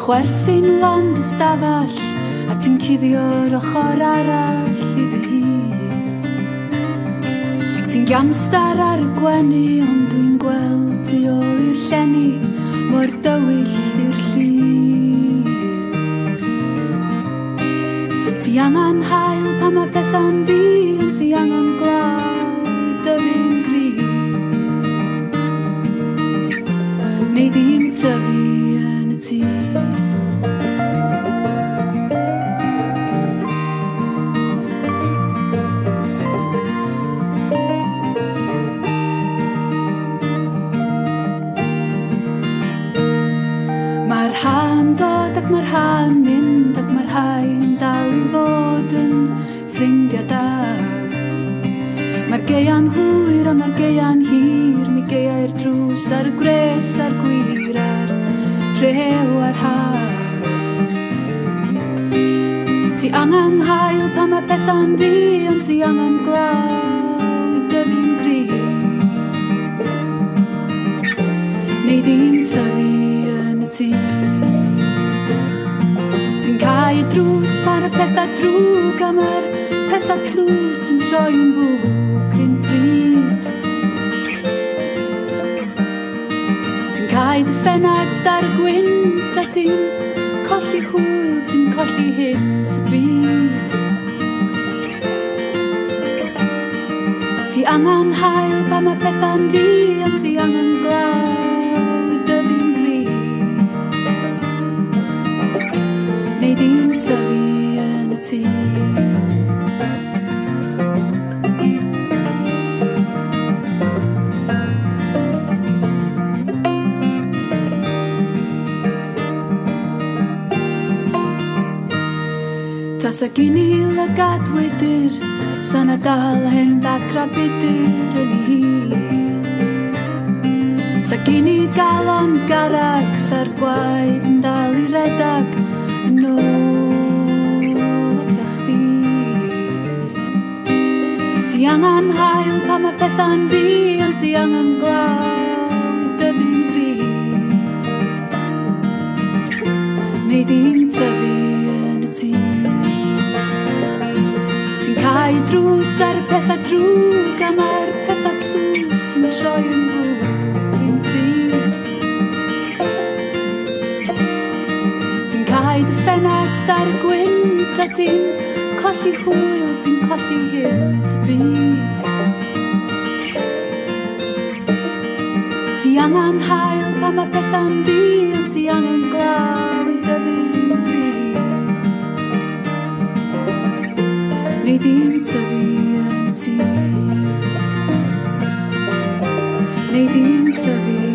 chwerthin lond ystafell a ti'n cuddio'r ochr arall I dy hun. Ti'n giamstar ar y gwenu ond dwi'n gweld tu ôl i'r llenni mor dywyllt i'r llun. Ti angen hael pan mae pethau'n ddi ond ti angen glaw I dyfu'n grin. Neu di'n tyfu yn y tŷ. Mae'r ha'n dod ac mae'r ha'n mynd ac mae'r ha'n dal I fod yn ffrindiau da. Mae'r geia'n hwyr a mae'r geia'n hir, mi geiau'r drws a'r gres a'r gwir a'r rhew a'r har. Ti angen hael pan mae pethau'n ddi ond ti angen glaw I dyfu'n grin. Neu di'n tyfu yn y tŷ. Ti'n cau drws pan y pethau drwg a mae'r pethau tlws yn troi yn fwg rhywun pryd. Ti'n cau dy ffenast ar y gwynt a ti'n colli hwyl, ti'n colli hynt y byd. Ti angen hael pan mae pethau'n ddi ond ti angen glaw I dyfu'n grin. Neu di'n tyfu yn y tŷ. Tasa gyn I lygad wydyr, sana dal hen ddacra bydyr yn I hir. Sa gyn I galon garag, sa'r gwaed yn dal I redag, yn ôl atach di. Ti angen hael pan mae pethau'n ddi, ond ti angen glaw I dyfu'n grin. Neu di'n tyfu yn y tŷ. Cau drws ar y pethau drwg a mae'r pethau tlws yn troi yn fwg rhywun pryd. Ti'n cau dy ffenast ar y gwynt a ti'n colli hwyl, ti'n colli hynt y byd. Ti angen hael pan mae pethau'n ddi ond ti angen glaw I dyfu'n grin. Neu di'n tyfu yn y tŷ. Neu di'n tyfu